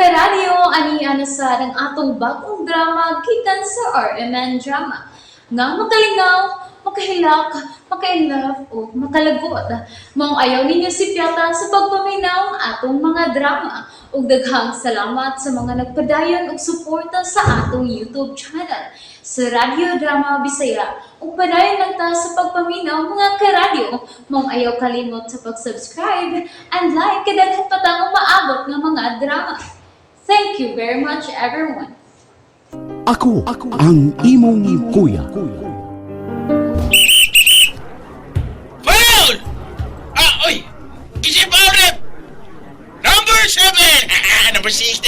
karadyo, ani sa ng atong bagong drama gikan sa RMN Drama. Nga makalingaw, makahilak, maka-inlove, o makalagot. Maong ayaw ninyo si Piata sa pagpaminaw atong mga drama. Ug daghang salamat sa mga nagpadayon ug suporta sa atong YouTube channel sa Radio Drama Bisaya. Ug padayon lang ta sa pagpaminaw mga karadyo. Maong ayaw kalimot sa pag-subscribe and like kadaghan pa tang maabot ng mga drama. Thank you very much everyone. Ako ang imong kuya. Foul! Oy! Kasi foul rep! Number 7! Number 6,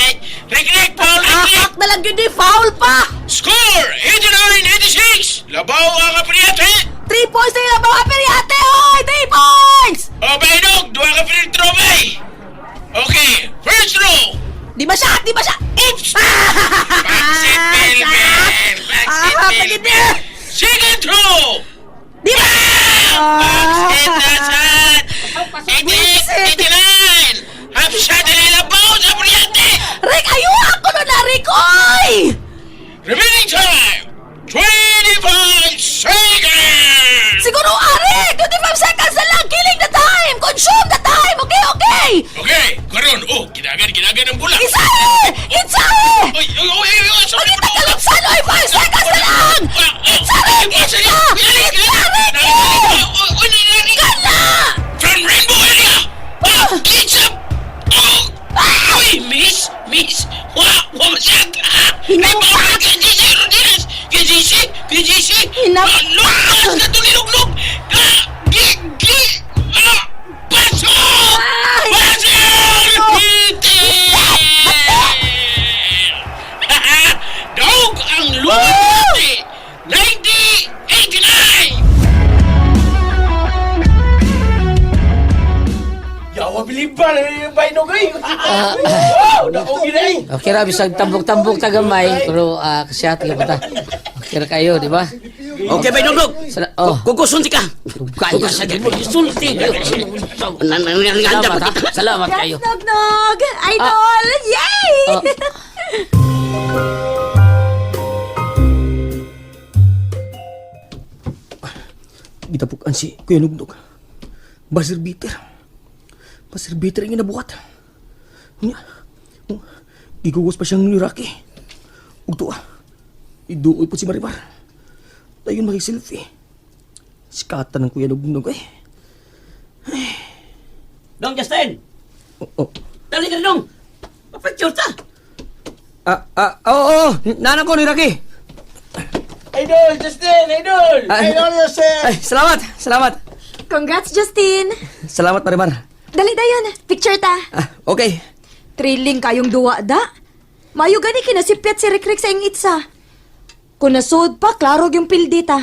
Rick, foul, Rick! Na lang yun, foul pa! Score! 89-86! Labaw ang apriyate! 3 points na yung mga periate, oy! 3 points! O, Bainog! 2 ka free throw, bay! Okay, first row! Di ba siya? Oops! Backseat Melvin! Backseat Melvin! Second throw! Di ba? Backseat Nasan! 88-89! Half shot na labaw sa apriyate! Rick, ayun ako na Rick, oy! Remaining time, 25 seconds! Siguro, Rick! 25 seconds na lang! Killing the time! Consume the time! Okay? Okay, karon, ginagan ang bola. Isahe! Oy, sorry Pagkita ka lang saan, oy! 5 seconds na lang! Gana! From Rainbow Area! It's up! Uy, miss! Wa masyad! Hinampak! KJC Rodriguez! KJC! Hinampak! Lukas na ito niluglog! Paso! Dog ang lumati! 90-89! Yawa biliban na yung Bainog ay! Wow! Nakugi na eh! Okay ra, bisag tambok-tambok ta gamay, pero kasi ati ka ta. Okay ra kayo, di ba? Okay, Bainog! Kukusunti ka! Kaya sa mo isulti. Nangyanda Salamat, ha? Salamat kayo. Nog! Idol! Yay! Gitapukan si Kuya Nugnog. Buzzer beater yung inabuhat. Gigugos pa siyang niraki. Ugto iduoy po si Marimar. Dayon mag-selfie. Sikatan ng Kuya Nugnog eh. Dong Justin! Oh. Dali ka na dong! Papicture ta! Oo. Nanang ko niraki. Idol! Justin! Idol! Idol Justin! Ay, salamat. Congrats, Justin! Salamat, Marimar. Dali dayon, picture ta. Okay. Thrilling kayong duwa da. Mayo gani kinasipyat si Rick sa ingitsa. Kung nasud pa, klaro yung pildita.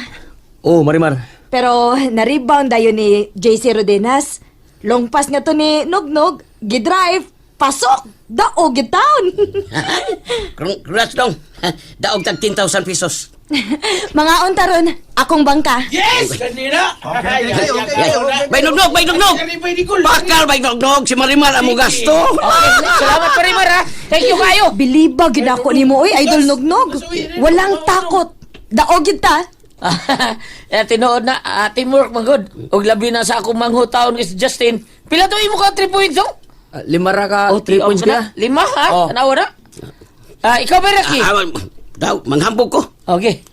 Oh, Marimar. Pero na-rebound dayon ni JC Rodenas. Long pass nga to ni Nugnog. Gidrive. Pasok. Daog yung town. Congrats dong! Daog tag 10,000 pesos. Mga ontaron, akong bangka. Yes! Kanina! Okay. Bainognog! Bakal Bainognog! Si Marimar ang mo gasto! Salamat pa rin, Mara. Thank you kayo. Biliba ginako ni mo, oy, Idol Nugnog. Walang takot. Daog yun ta. Tinuod na, teamwork magod. Og labi na sa akong manghutaon is Justin. Pila to imo ka 3 points, oh? 5 ra ka, 3 points ka. 5, ha? Oh. Tanawa na? Ikaw ba, Rocky? Daw, manghambog ko. Okay.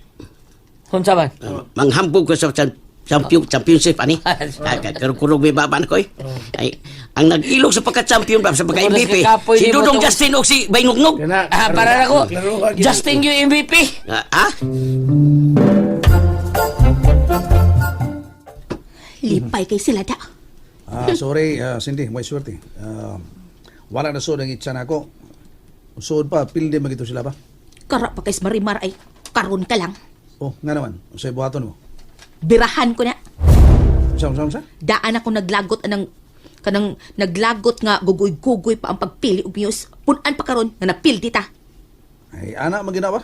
Hunsa ba? Manghambog ko sa championship, ani? Karong-kurong may baban ko, eh. Ay, ang nag-ilog sa pagka-champion ba, sa pagka-MVP, si Dudong Justin o si Bainognog. Para na ko. Justin yung MVP. Lipay kay sila da. Sorry, Cindy, may swerte. Wala na sood ang itsa na ako. Sood pa, pilde magito sila ba? Kara pa kay Marimar ay karon ka lang. Oh, nga naman. Sa'yo buhaton mo. Birahan ko na. Sa? Daan ako naglagot kanang naglagot nga gugoy-gugoy pa ang pagpili og miyos. Punan pa karon nga napildi ta. Ay, anak, maginawa.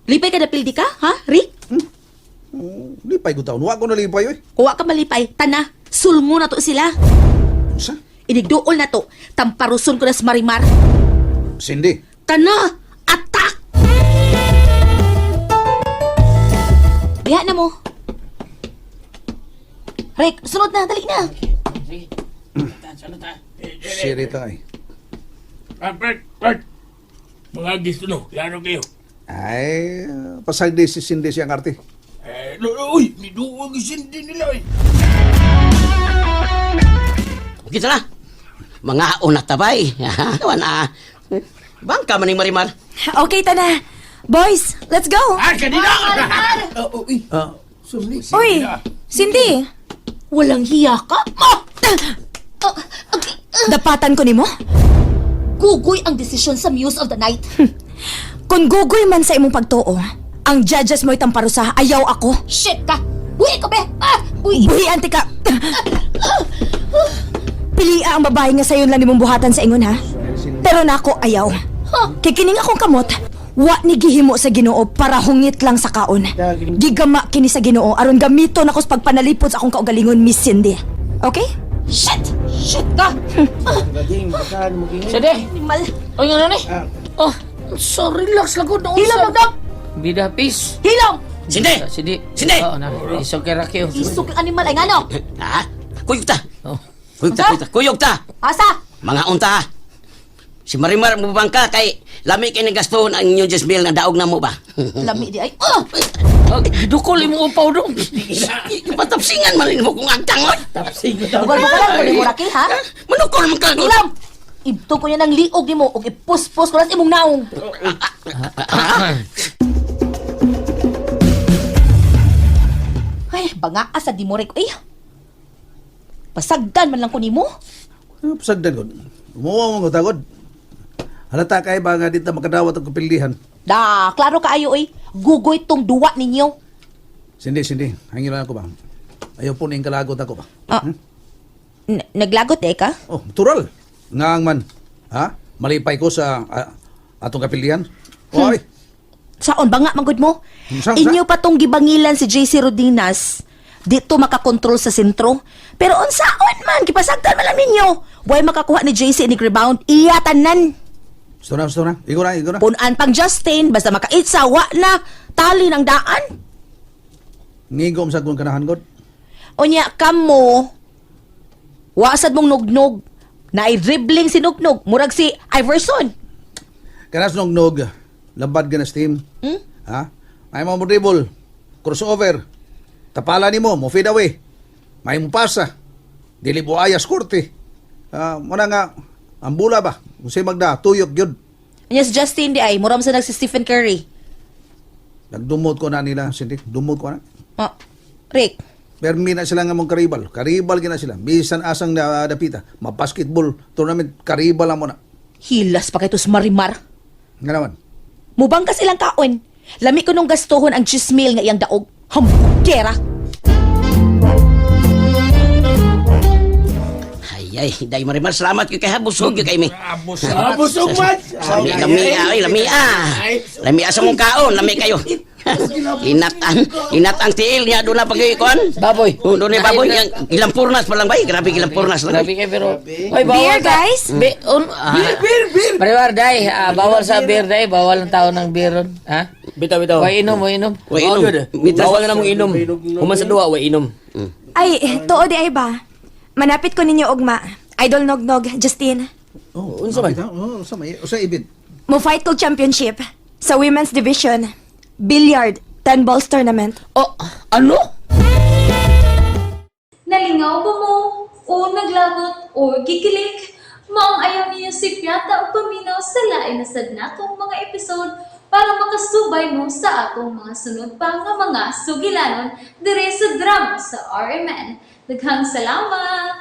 Lipay ka napildi ka, ha, Rick? Lipay ko taon. Huwag ko na lipay, oy. Kuwa ka malipay, tana, sulmo na to sila. Sa? Inigduol na to, tamparuson ko na sa Marimar. Cindy. Tana! Attack! Diha na mo. Rick, sunod na. Dali na. Si Rita ay. Bert. Mga gusto no, klaro kayo. Ay, pasagdi si Cindy siyang arte. Uy, niduwag isindi nila eh. Kita na. Mga unat tabay. Bangka maning Marimar. Okay, Tana. Boys, let's go. Kanina! Uy, Cindy. Walang hiya ka? Dapatan ko ni mo? Gugoy ang desisyon sa Muse of the Night. Kung gugoy man sa imong pagtuo, ang judges mo itang parusa, ayaw ako. Shit ka! Uy, ka be! Uy! Buhi, ante ka! Pilia ang babae nga sayon lang nimong buhatan sa ingon, ha? Pero nako, ayaw. Kikining akong kamot, wa ni gihimo sa Ginoo para hungit lang sa kaon. Gigama kini sa Ginoo aron gamiton ako sa pagpanalipod sa akong kaugalingon, Miss Cindy. Okay? Shit! Shit ka! Sige. Mal! Oy, ano ni? Oh, so relax lang ko na Hilom, dog! Bida, peace. Hilom! Cindy! Sindi. Sindi! Oo, na. Isog kay Rakyo. Isok ang animal ay ngano? Ha? Kuyog ta! Oh. Kuyog ta! Asa? Mga unta! Si Marimar mo bangka kay lami kay nagastuhon ang New Just Bill na daog na mo ba? Lami di ay. Oh, dukol mo upaw dong. Patapsingan man mo kung agtangon. Bugal mo ka lang kung mo raki, ha? Manukol man ka. Hilom! Ibto ko yan ng liog ni mo o ipus-pus ko lang sa imong naong. Ay, banga asa di mo rin ko. Ay, pasagdan man lang ko ni mo. Pasagdan ko. Umuwa mo tagod. Halata kay ba nga dito makadawat ang kapildihan. Da, klaro kaayo ay. Gugoy tong duwa ninyo. Cindy. Hangin lang ako ba? Ayaw po ning kalagot ako ba? Naglagot eh ka? Oh, natural. Ngaang man. Ha? Malipay ko sa atong kapildihan. Oy. Saon ba nga, manggod mo? Saan? Inyo pa tong gibangilan si JC Rodinas. Dito makakontrol sa sentro. Pero unsaon man, kipasagdan man lang ninyo. Way makakuha ni JC ni rebound. Iyatanan. Gusto na. Igo na. Punan pang Justin, basta makaitsa, wa na tali ng daan. Ngigom sa kong kanahan god. Unya, kamo, wasad mong nugnog. Nai-dribbling si Nugnog. Murag si Iverson. Kanas nog labad ganas team. Ha? May mo dribble, crossover. Tapala nimo, mo feed away. May mo pasa. Dili mo ayas korte. Muna nga ang bula ba? Kung si Magda, tuyok yun. Unya si Justin di ay, muram sa si Stephen Curry. Nagdumot ko na nila, Cindy. Dumot ko na. Rick, Permi na sila nga mong karibal. Karibal gina sila. Bisan asang na dapita. Ma-basketball tournament, karibal lang mo na. hilas pa kay tos Marimar. Nga naman. Mubang ka silang kaon. Lami ko nung gastuhon ang 10,000 nga iyang daog. Hambukera. Ay, dahil Marimar, salamat kay habusog kay mi. Abusog man! Lami sa mong kaon, lami kayo. Inat ang tiil niya doon na pag-iikon. Baboy. Doon na baboy, ilang purnas pa lang ba? Grabe, ilang purnas lang. Grabe kayo, pero... Oy, Beer, guys? Beer! Mariwar, day. Bawal sa beer, day. Bawal ang tao ng beer ron. Ha? Bitaw. Way inom. Uy, inom. Bawal na namong inom. Human sa duwa, way inom. Ay, tuo di ay ba? Manapit ko ninyo ugma. Idol Nognog, Justin. Oh, unsa man? Unsa man? Unsa ibid? Mo fight kog championship sa women's division. Billiard, 10 balls tournament. Oh, ano? Nalingaw ba mo? O naglagot? O gigilik? Maong ayaw niyo si Piata o paminaw sa lain na sadnatong mga episode para makasubay mo sa atong mga sunod pa nga mga sugilanon dire sa drama sa RMN. Daghang salamat!